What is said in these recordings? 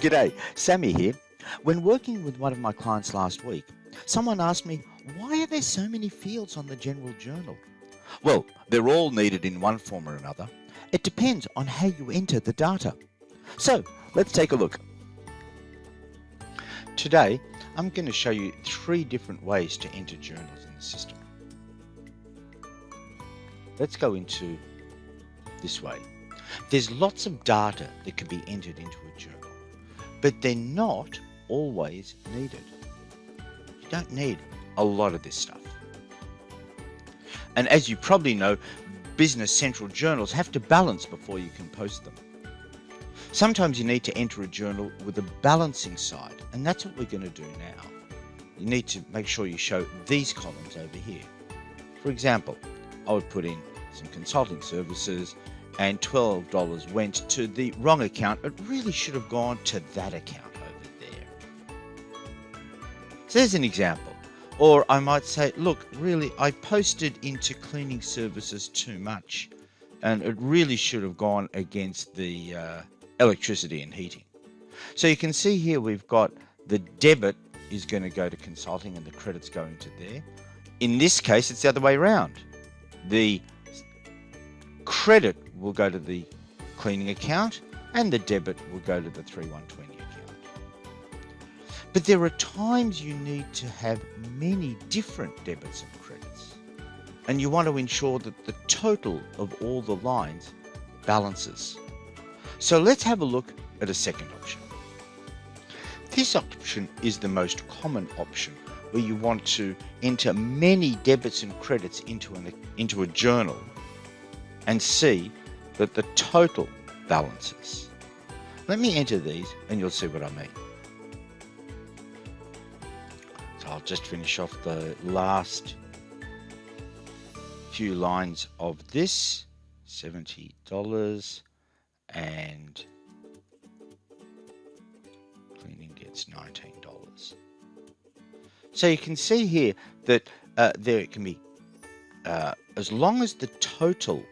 G'day, Sammy here. When working with one of my clients last week, someone asked me, why are there so many fields on the general journal? Well, they're all needed in one form or another. It depends on how you enter the data. So, let's take a look. Today, I'm going to show you 3 different ways to enter journals in the system. Let's go into this way. There's lots of data that can be entered into a journal, but they're not always needed. You don't need a lot of this stuff. And as you probably know, Business Central journals have to balance before you can post them. Sometimes you need to enter a journal with a balancing side, and that's what we're going to do now. You need to make sure you show these columns over here. For example, I would put in some consulting services, and $12 went to the wrong account. It really should have gone to that account over there. So there's an example. Or I might say, look, really, I posted into cleaning services too much, and it really should have gone against the electricity and heating. So you can see here we've got the debit is going to go to consulting and the credit's going to there. In this case, it's the other way around. The credit will go to the cleaning account and the debit will go to the 3120 account. But there are times you need to have many different debits and credits, and you want to ensure that the total of all the lines balances. So let's have a look at a second option. This option is the most common option, where you want to enter many debits and credits into a journal and see that the total balances. Let me enter these and you'll see what I mean. So I'll just finish off the last few lines of this. $70 and cleaning gets $19. So you can see here that there can be, as long as the total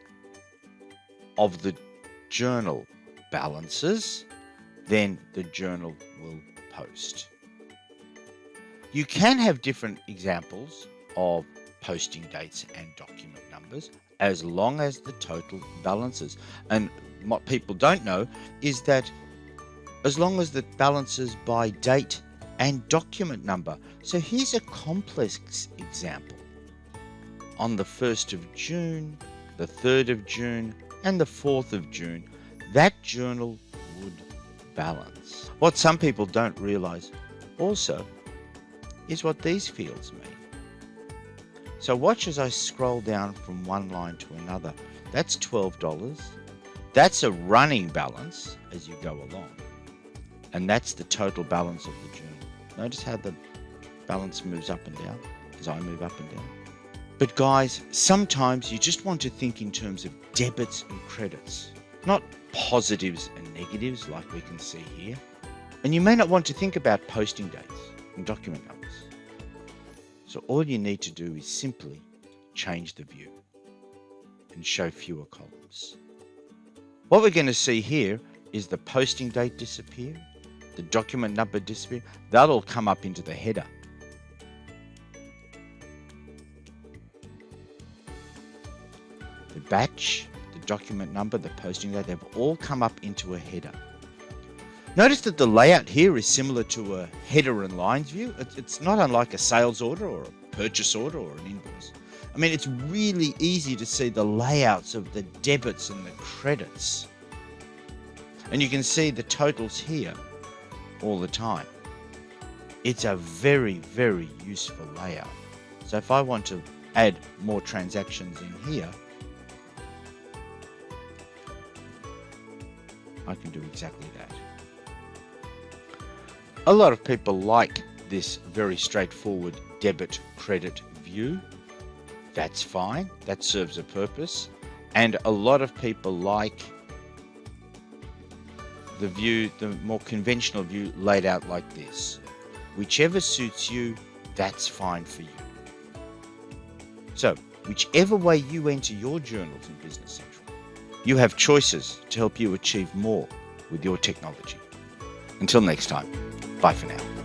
of the journal balances, then the journal will post. You can have different examples of posting dates and document numbers as long as the total balances. And what people don't know is that as long as it balances by date and document number. So here's a complex example. On the 1st of June, the 3rd of June, and the 4th of June, that journal would balance. What some people don't realize also is what these fields mean. So watch as I scroll down from one line to another. That's $12. That's a running balance as you go along. And that's the total balance of the journal. Notice how the balance moves up and down as I move up and down. But guys, sometimes you just want to think in terms of debits and credits, not positives and negatives like we can see here. And you may not want to think about posting dates and document numbers. So all you need to do is simply change the view and show fewer columns. What we're going to see here is the posting date disappear, the document number disappear. That'll come up into the header. The batch, the document number, the posting date, they've all come up into a header. Notice that the layout here is similar to a header and lines view. It's not unlike a sales order or a purchase order or an invoice. I mean, it's really easy to see the layouts of the debits and the credits. And you can see the totals here all the time. It's a very, very useful layout. So if I want to add more transactions in here, I can do exactly that. A lot of people like this very straightforward debit credit view. That's fine. That serves a purpose. And a lot of people like the view, the more conventional view laid out like this. Whichever suits you, that's fine for you. So, whichever way you enter your journals in Business Central, you have choices to help you achieve more with your technology. Until next time, bye for now.